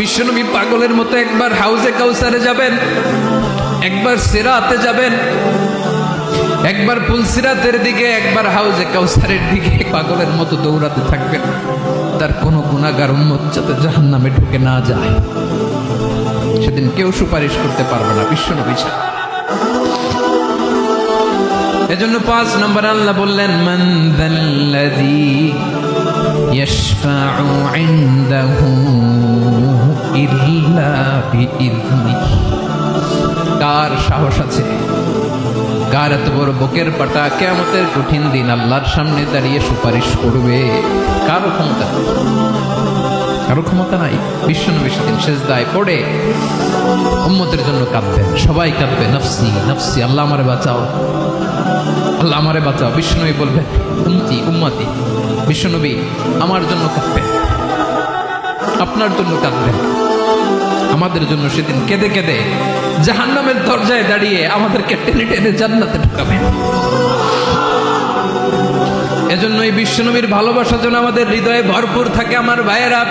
বিশ্বনবী পাগলের মতো একবার হাউজে কাউসারে যাবেন, একবার সিরাতে যাবেন, একবার পুলসিরাতের দিকে, একবার হাউজে কাউসারের দিকে পাগলের মতো দৌড়াতে থাকবেন। তার কোনো গুনাহগার উম্মত যাতে জাহান্নামে ঢুকে না যায়, সেদিন কেউ সুপারিশ করতে পারবে না বিশ্বনবী ছাড়া। এজন্য 5 নম্বর আল্লাহ বললেন, মান যাল্লাযী ইয়াশফাউ ইনদাহু ইল্লা বিইযনিহি। কার সাহস আছে, কার এত বড় বুকের পাটা কিয়ামতের কঠিন দিন আল্লাহর সামনে দাঁড়িয়ে সুপারিশ করবে? কারো ক্ষমতা নেই, কারো ক্ষমতা নাই। বিশ্বনবী সেদিন সেজদায় পড়ে উম্মতের জন্য কাঁদবেন, সবাই কাঁদবে, নফসি নফসি, আল্লাহ আমারে বাঁচাও, আল্লাহ আমারে বাঁচাও। বিশ্বনবী বলবেন, উম্মতি উম্মতি। বিশ্বনবী আমার জন্য কাঁদবেন, আপনার জন্য কাঁদবেন, আমাদের জন্য সেদিন কেঁদে কেঁদে জাহান্নামের দরজায় দাঁড়িয়ে আমাদেরকে টেনে টেনে জান্নাতে ঢুকাবেন। এজন্য এই বিশ্বনবীর ভালোবাসা যেন আমাদের হৃদয়ে ভরপুর থাকে। আমার ভাইয়েরা,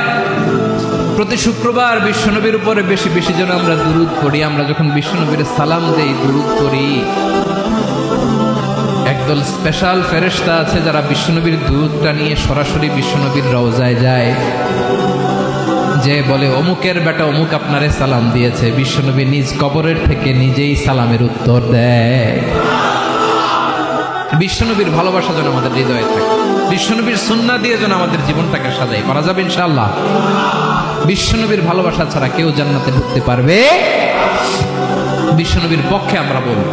প্রতি শুক্রবার বিশ্বনবীর উপরে বেশি বেশি যেন আমরা দুরূদ পড়ি। আমরা যখন বিশ্বনবীর সালাম দেই, দুরূদ পড়ি, একদল স্পেশাল ফেরেশতা আছে যারা বিশ্বনবীর দুরূদটা নিয়ে সরাসরি বিশ্বনবীর রওজায় যায়, যে বলে অমুকের বেটা অমুক আপনারে সালাম দিয়েছে। বিশ্বনবী নিজ কবরের থেকে নিজেই সালামের উত্তর দেয়। বিশ্বনবীর ভালোবাসা যেন আমাদের হৃদয়ে থাকে, বিশ্বনবীর সুন্নাহ দিয়ে যেন আমাদের জীবনটাকে সাজাই, পারা যাবে ইনশাআল্লাহ। বিশ্বনবীর ভালোবাসা ছাড়া কেউ জান্নাতে ঢুকতে পারবে? বিশ্বনবীর পক্ষে আমরা বলবো,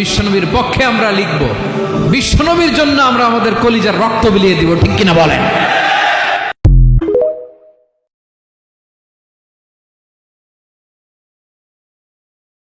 বিশ্বনবীর পক্ষে আমরা লিখবো, বিশ্বনবীর জন্য আমরা আমাদের কলিজার রক্ত বিলিয়ে দিব, ঠিক কিনা বলেন?